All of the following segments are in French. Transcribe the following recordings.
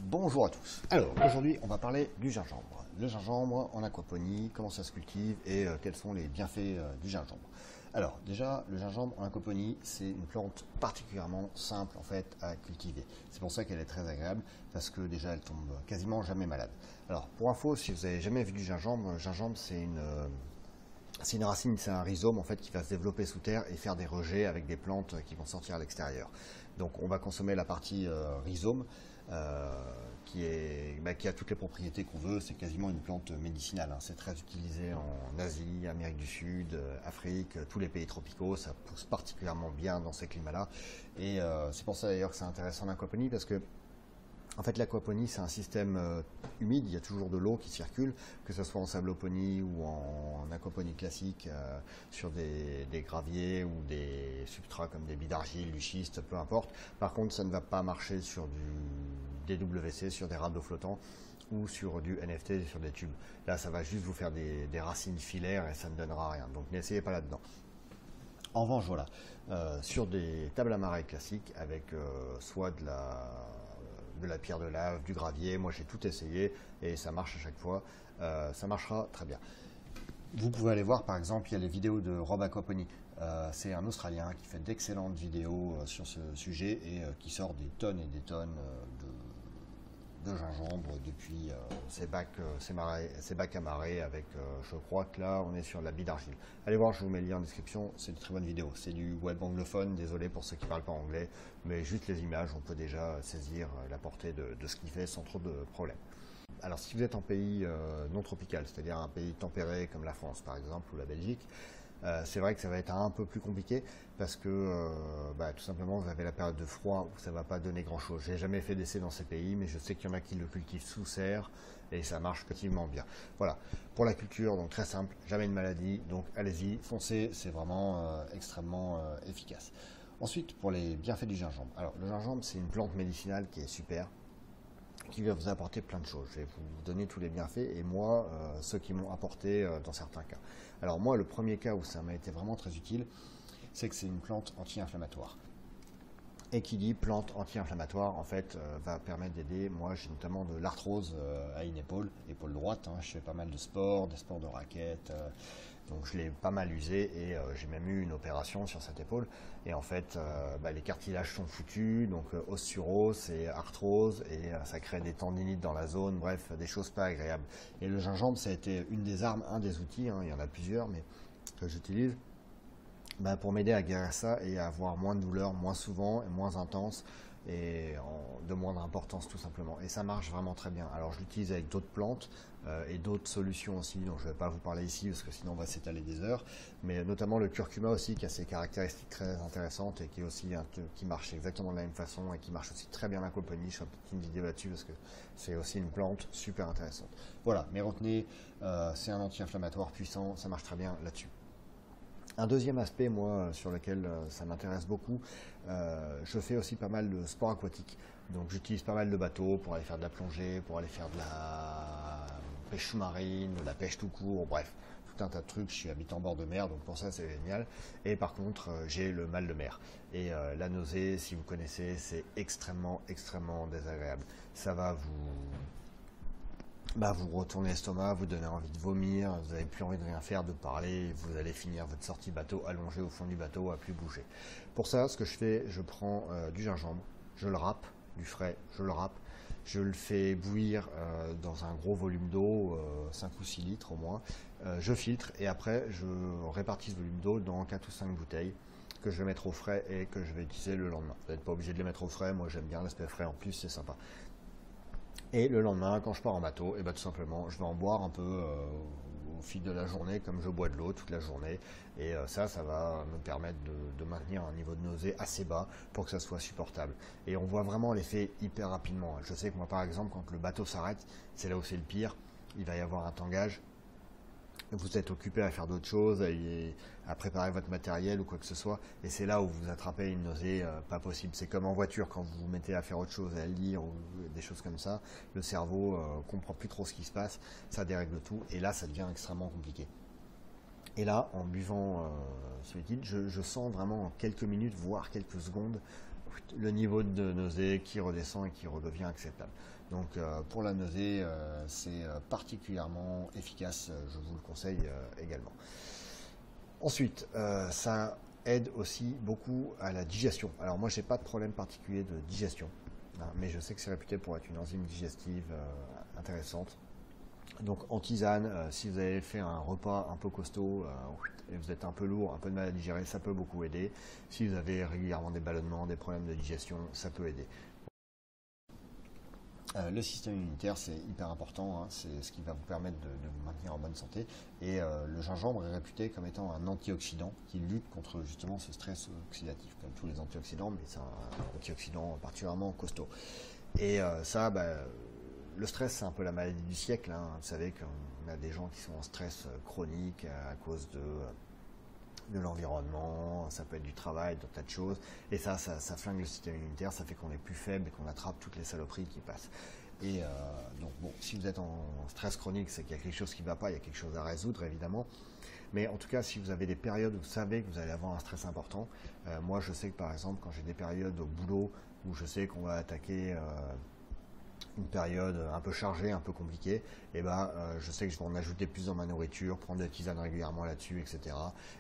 Bonjour à tous. Alors aujourd'hui on va parler du gingembre. Le gingembre en aquaponie, comment ça se cultive et quels sont les bienfaits du gingembre. Alors déjà le gingembre en aquaponie c'est une plante particulièrement simple en fait à cultiver. C'est pour ça qu'elle est très agréable parce que déjà elle tombe quasiment jamais malade. Alors pour info, si vous avez jamais vu du gingembre, le gingembre c'est une racine, c'est un rhizome en fait qui va se développer sous terre et faire des rejets avec des plantes qui vont sortir à l'extérieur. Donc on va consommer la partie rhizome qui a toutes les propriétés qu'on veut. C'est quasiment une plante médicinale, hein. C'est très utilisé en Asie, Amérique du Sud, Afrique, tous les pays tropicaux. Ça pousse particulièrement bien dans ces climats-là. Et c'est pour ça d'ailleurs que c'est intéressant l'aquaponie parce que en fait, l'aquaponie, c'est un système humide, il y a toujours de l'eau qui circule, que ce soit en sabloponie ou en aquaponie classique, sur des graviers ou des substrats comme des billes d'argile, du schiste, peu importe. Par contre, ça ne va pas marcher sur du DWC, sur des radeaux flottants ou sur du NFT, sur des tubes. Là, ça va juste vous faire des racines filaires et ça ne donnera rien. Donc, n'essayez pas là-dedans. En revanche, voilà, sur des tables à marée classiques avec soit de la pierre de lave, du gravier. Moi, j'ai tout essayé et ça marche à chaque fois. Ça marchera très bien. Vous pouvez aller voir, par exemple, il y a les vidéos de Rob Aquaponie. C'est un Australien qui fait d'excellentes vidéos sur ce sujet et qui sort des tonnes et des tonnes de gingembre depuis ses bacs à marée avec, je crois que là, on est sur la bille d'argile. Allez voir, je vous mets le lien en description, c'est une très bonne vidéo. C'est du web anglophone, désolé pour ceux qui ne parlent pas anglais, mais juste les images, on peut déjà saisir la portée de ce qu'il fait sans trop de problèmes. Alors si vous êtes en pays non tropical, c'est-à-dire un pays tempéré comme la France par exemple, ou la Belgique, c'est vrai que ça va être un peu plus compliqué parce que tout simplement vous avez la période de froid où ça ne va pas donner grand chose. J'ai jamais fait d'essai dans ces pays, mais je sais qu'il y en a qui le cultivent sous serre et ça marche relativement bien. Voilà, pour la culture, donc très simple, jamais de maladie, donc allez-y, foncez, c'est vraiment extrêmement efficace. Ensuite, pour les bienfaits du gingembre. Alors le gingembre, c'est une plante médicinale qui est super, qui va vous apporter plein de choses. Je vais vous donner tous les bienfaits et moi, ceux qui m'ont apporté dans certains cas. Alors moi, le premier cas où ça m'a été vraiment très utile, c'est que c'est une plante anti-inflammatoire. Et qui dit plante anti-inflammatoire, en fait, va permettre d'aider. Moi, j'ai notamment de l'arthrose à une épaule droite, hein. Je fais pas mal de sport, des sports de raquettes, donc je l'ai pas mal usé et j'ai même eu une opération sur cette épaule. Et en fait, les cartilages sont foutus, donc os sur os et arthrose, et ça crée des tendinites dans la zone, bref, des choses pas agréables. Et le gingembre, ça a été une des armes, un des outils, hein, il y en a plusieurs, mais que j'utilise pour m'aider à guérir ça et à avoir moins de douleurs, moins souvent et moins intense et de moindre importance tout simplement. Et ça marche vraiment très bien. Alors je l'utilise avec d'autres plantes et d'autres solutions aussi, dont je ne vais pas vous parler ici parce que sinon on va s'étaler des heures, mais notamment le curcuma aussi qui a ses caractéristiques très intéressantes et qui est aussi qui marche exactement de la même façon et qui marche aussi très bien en aquaponie. Je ferai une vidéo là-dessus parce que c'est aussi une plante super intéressante. Voilà, mais retenez, c'est un anti-inflammatoire puissant, ça marche très bien là-dessus. Un deuxième aspect, moi, sur lequel ça m'intéresse beaucoup, je fais aussi pas mal de sport aquatique. Donc j'utilise pas mal de bateaux pour aller faire de la plongée, pour aller faire de la pêche sous-marine, de la pêche tout court, bref, tout un tas de trucs. Je suis habitant en bord de mer, donc pour ça c'est génial. Et par contre, j'ai le mal de mer. Et la nausée, si vous connaissez, c'est extrêmement, extrêmement désagréable. Ça va vous retournez l'estomac, vous donnez envie de vomir, vous n'avez plus envie de rien faire, de parler, vous allez finir votre sortie bateau allongé au fond du bateau, à plus bouger. Pour ça, ce que je fais, je prends du gingembre, je le râpe, du frais, je le râpe, je le fais bouillir dans un gros volume d'eau, 5 ou 6 litres au moins, je filtre et après je répartis ce volume d'eau dans 4 ou 5 bouteilles que je vais mettre au frais et que je vais utiliser le lendemain. Vous n'êtes pas obligé de les mettre au frais, moi j'aime bien l'aspect frais en plus, c'est sympa. Et le lendemain, quand je pars en bateau, et tout simplement, je vais en boire un peu au fil de la journée, comme je bois de l'eau toute la journée. Et ça va me permettre de maintenir un niveau de nausée assez bas pour que ça soit supportable. Et on voit vraiment l'effet hyper rapidement. Je sais que moi, par exemple, quand le bateau s'arrête, c'est là où c'est le pire. Il va y avoir un tangage. Vous êtes occupé à faire d'autres choses, à préparer votre matériel ou quoi que ce soit, et c'est là où vous attrapez une nausée pas possible. C'est comme en voiture, quand vous vous mettez à faire autre chose, à lire ou des choses comme ça, le cerveau comprend plus trop ce qui se passe, ça dérègle tout, et là ça devient extrêmement compliqué. Et là, en buvant ce liquide, je sens vraiment en quelques minutes, voire quelques secondes, le niveau de nausée qui redescend et qui redevient acceptable. Donc pour la nausée, c'est particulièrement efficace, je vous le conseille également. Ensuite, ça aide aussi beaucoup à la digestion. Alors moi, j'ai pas de problème particulier de digestion, hein, mais je sais que c'est réputé pour être une enzyme digestive intéressante. Donc en tisane, si vous avez fait un repas un peu costaud et vous êtes un peu lourd, un peu de mal à digérer, ça peut beaucoup aider. Si vous avez régulièrement des ballonnements, des problèmes de digestion, ça peut aider. Le système immunitaire, c'est hyper important, hein, c'est ce qui va vous permettre de vous maintenir en bonne santé. Et le gingembre est réputé comme étant un antioxydant qui lutte contre justement ce stress oxydatif, comme tous les antioxydants, mais c'est un antioxydant particulièrement costaud. Et ça, le stress, c'est un peu la maladie du siècle, hein. Vous savez qu'on a des gens qui sont en stress chronique à cause de l'environnement, ça peut être du travail, d'autres tas de choses, et ça flingue le système immunitaire, ça fait qu'on est plus faible et qu'on attrape toutes les saloperies qui passent. Et donc bon, si vous êtes en stress chronique, c'est qu'il y a quelque chose qui ne va pas, il y a quelque chose à résoudre évidemment, mais en tout cas, si vous avez des périodes où vous savez que vous allez avoir un stress important, moi je sais que par exemple, quand j'ai des périodes au boulot où je sais qu'on va attaquer une période un peu chargée, un peu compliquée, et je sais que je vais en ajouter plus dans ma nourriture, prendre des tisanes régulièrement là-dessus, etc.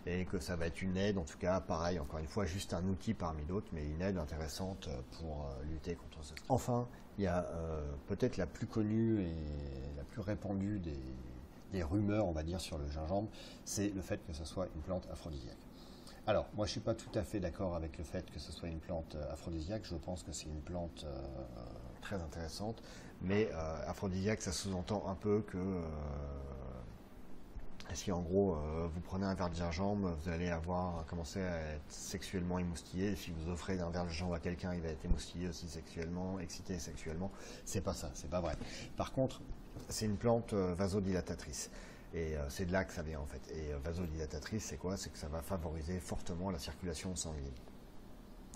Et que ça va être une aide, en tout cas, pareil, encore une fois, juste un outil parmi d'autres, mais une aide intéressante pour lutter contre ce stress. Enfin, il y a peut-être la plus connue et la plus répandue des rumeurs, on va dire, sur le gingembre, c'est le fait que ce soit une plante aphrodisiaque. Alors, moi je ne suis pas tout à fait d'accord avec le fait que ce soit une plante aphrodisiaque, je pense que c'est une plante très intéressante, mais aphrodisiaque ça sous-entend un peu que si en gros vous prenez un verre de gingembre, vous allez commencer à être sexuellement émoustillé, et si vous offrez un verre de gingembre à quelqu'un, il va être émoustillé aussi sexuellement, excité sexuellement, c'est pas ça, c'est pas vrai. Par contre, c'est une plante vasodilatatrice. Et c'est de là que ça vient en fait. Et vasodilatatrice, c'est quoi? C'est que ça va favoriser fortement la circulation sanguine.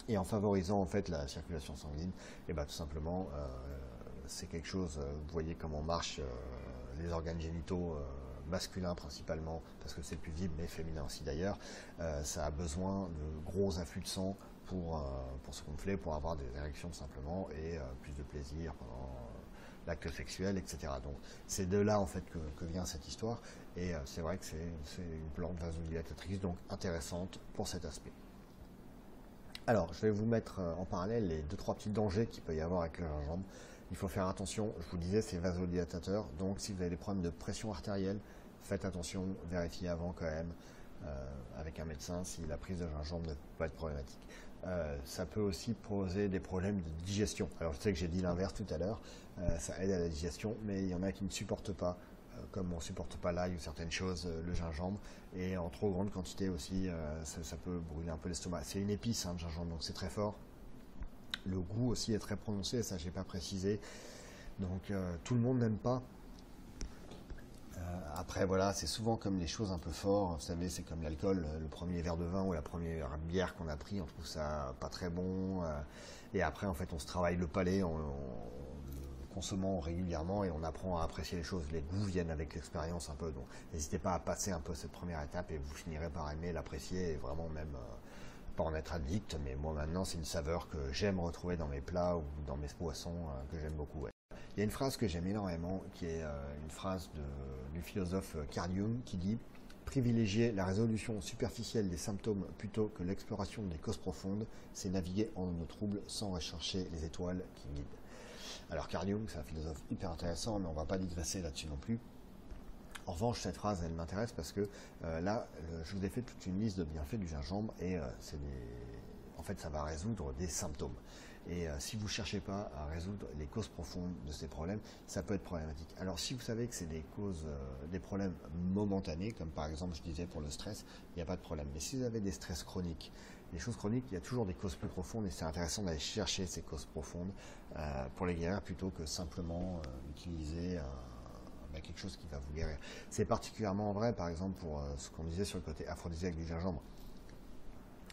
Et en favorisant en fait la circulation sanguine, et tout simplement, c'est quelque chose. Vous voyez comment marchent les organes génitaux masculins principalement, parce que c'est le plus visible, mais féminin aussi d'ailleurs. Ça a besoin de gros afflux de sang pour se gonfler, pour avoir des érections simplement et plus de plaisir pendant l'acte sexuel, etc. Donc c'est de là en fait que vient cette histoire, et c'est vrai que c'est une plante vasodilatatrice, donc intéressante pour cet aspect. Alors je vais vous mettre en parallèle les 2-3 petits dangers qu'il peut y avoir avec le gingembre. Il faut faire attention, je vous disais c'est vasodilatateur, donc si vous avez des problèmes de pression artérielle, faites attention, vérifiez avant quand même avec un médecin si la prise de gingembre ne peut pas être problématique. Ça peut aussi poser des problèmes de digestion. Alors je sais que j'ai dit l'inverse tout à l'heure, ça aide à la digestion, mais il y en a qui ne supportent pas, comme on ne supporte pas l'ail ou certaines choses, le gingembre, et en trop grande quantité aussi, ça peut brûler un peu l'estomac. C'est une épice, le gingembre, donc c'est très fort. Le goût aussi est très prononcé, ça j'ai pas précisé, donc tout le monde n'aime pas. Après voilà, c'est souvent comme les choses un peu fortes, vous savez, c'est comme l'alcool, le premier verre de vin ou la première bière qu'on a pris, on trouve ça pas très bon, et après en fait on se travaille le palais en le consommant régulièrement et on apprend à apprécier les choses, les goûts viennent avec l'expérience un peu, donc n'hésitez pas à passer un peu cette première étape et vous finirez par aimer, l'apprécier et vraiment même pas en être addict, mais moi maintenant c'est une saveur que j'aime retrouver dans mes plats ou dans mes boissons que j'aime beaucoup. Ouais. Il y a une phrase que j'aime énormément, qui est une phrase du philosophe Carl Jung, qui dit « Privilégier la résolution superficielle des symptômes plutôt que l'exploration des causes profondes, c'est naviguer en eau trouble sans rechercher les étoiles qui guident. » Alors Carl Jung, c'est un philosophe hyper intéressant, mais on ne va pas digresser là-dessus non plus. En revanche, cette phrase, elle m'intéresse parce que là, je vous ai fait toute une liste de bienfaits du gingembre et en fait, ça va résoudre des symptômes. Et si vous ne cherchez pas à résoudre les causes profondes de ces problèmes, ça peut être problématique. Alors si vous savez que c'est des causes, des problèmes momentanés, comme par exemple je disais pour le stress, il n'y a pas de problème. Mais si vous avez des stress chroniques, les choses chroniques, il y a toujours des causes plus profondes et c'est intéressant d'aller chercher ces causes profondes pour les guérir plutôt que simplement utiliser quelque chose qui va vous guérir. C'est particulièrement vrai par exemple pour ce qu'on disait sur le côté aphrodisiaque du gingembre.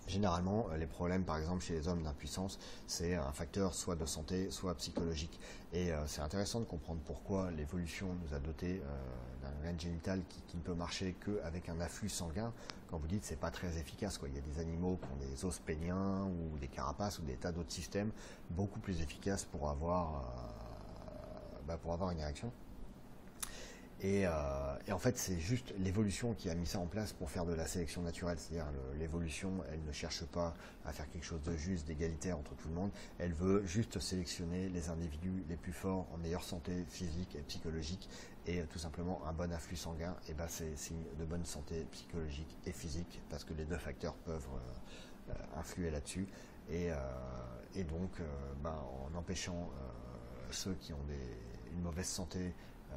Généralement, les problèmes, par exemple, chez les hommes d'impuissance, c'est un facteur soit de santé, soit psychologique. Et c'est intéressant de comprendre pourquoi l'évolution nous a doté d'un organe génital qui ne peut marcher qu'avec un afflux sanguin. Quand vous dites c'est pas très efficace, quoi. Il y a des animaux qui ont des os péniens ou des carapaces ou des tas d'autres systèmes beaucoup plus efficaces pour avoir une érection. Et en fait, c'est juste l'évolution qui a mis ça en place pour faire de la sélection naturelle. C'est-à-dire l'évolution, elle ne cherche pas à faire quelque chose de juste, d'égalitaire entre tout le monde. Elle veut juste sélectionner les individus les plus forts, en meilleure santé physique et psychologique. Et tout simplement, un bon afflux sanguin, et ben, c'est signe de bonne santé psychologique et physique, parce que les deux facteurs peuvent influer là-dessus. Et donc, en empêchant ceux qui ont une mauvaise santé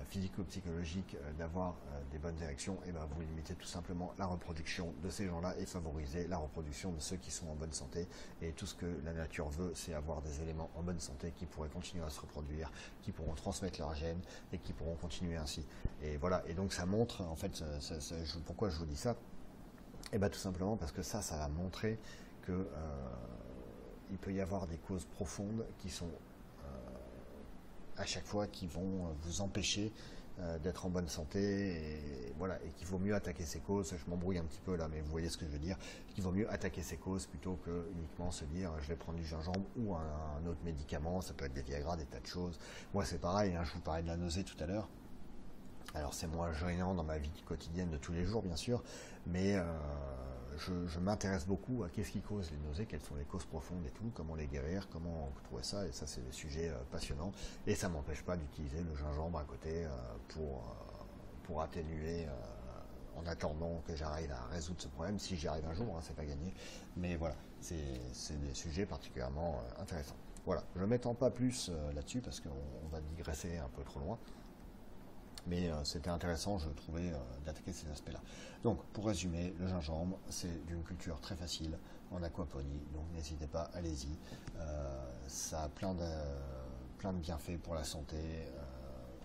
physico-psychologique d'avoir des bonnes érections, et ben vous limitez tout simplement la reproduction de ces gens-là et favorisez la reproduction de ceux qui sont en bonne santé. Et tout ce que la nature veut, c'est avoir des éléments en bonne santé qui pourraient continuer à se reproduire, qui pourront transmettre leurs gènes et qui pourront continuer ainsi. Et voilà, et donc ça montre, en fait, pourquoi je vous dis ça? Et ben tout simplement parce que ça va montrer que il peut y avoir des causes profondes qui sont à chaque fois qui vont vous empêcher d'être en bonne santé, et voilà, et qu'il vaut mieux attaquer ces causes. Je m'embrouille un petit peu là, mais vous voyez ce que je veux dire, qu'il vaut mieux attaquer ces causes plutôt que uniquement se dire je vais prendre du gingembre ou un autre médicament. Ça peut être des Viagra, des tas de choses. Moi c'est pareil, hein, je vous parlais de la nausée tout à l'heure. Alors c'est moins gênant dans ma vie quotidienne de tous les jours bien sûr, mais je m'intéresse beaucoup à qu'est-ce qui cause les nausées, quelles sont les causes profondes et tout, comment les guérir, comment trouver ça, et ça c'est des sujets passionnants, et ça ne m'empêche pas d'utiliser le gingembre à côté pour atténuer en attendant que j'arrive à résoudre ce problème, si j'y arrive un jour, hein, c'est pas gagné, mais voilà, c'est des sujets particulièrement intéressants. Voilà, je ne m'étends pas plus là-dessus parce qu'on va digresser un peu trop loin. Mais c'était intéressant, je trouvais, d'attaquer ces aspects-là. Donc, pour résumer, le gingembre, c'est d'une culture très facile en aquaponie, donc n'hésitez pas, allez-y. Ça a plein de bienfaits pour la santé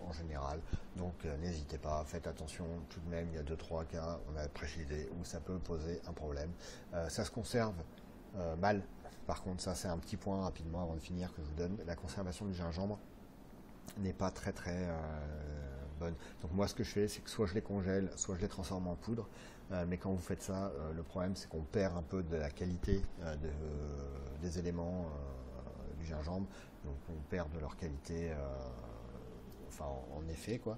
en général, donc n'hésitez pas, faites attention. Tout de même, il y a 2-3 cas, on a précisé, où ça peut poser un problème. Ça se conserve mal, par contre, ça c'est un petit point rapidement avant de finir que je vous donne. La conservation du gingembre n'est pas très bonne. Donc moi ce que je fais, c'est que soit je les congèle, soit je les transforme en poudre. Mais quand vous faites ça, le problème c'est qu'on perd un peu de la qualité des éléments du gingembre. Donc on perd de leur qualité, en effet quoi.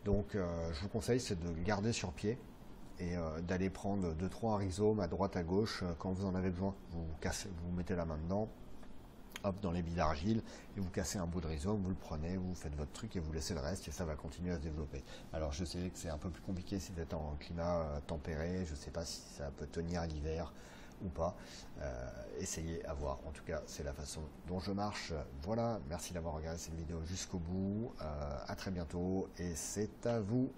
Donc je vous conseille, c'est de le garder sur pied et d'aller prendre 2-3 rhizomes à droite à gauche quand vous en avez besoin. Vous mettez la main dedans, hop, dans les billes d'argile, et vous cassez un bout de rhizome, vous le prenez, vous faites votre truc et vous laissez le reste, et ça va continuer à se développer. Alors je sais que c'est un peu plus compliqué si vous êtes en climat tempéré, je ne sais pas si ça peut tenir l'hiver ou pas. Essayez à voir, en tout cas c'est la façon dont je marche. Voilà, merci d'avoir regardé cette vidéo jusqu'au bout, à très bientôt, et c'est à vous.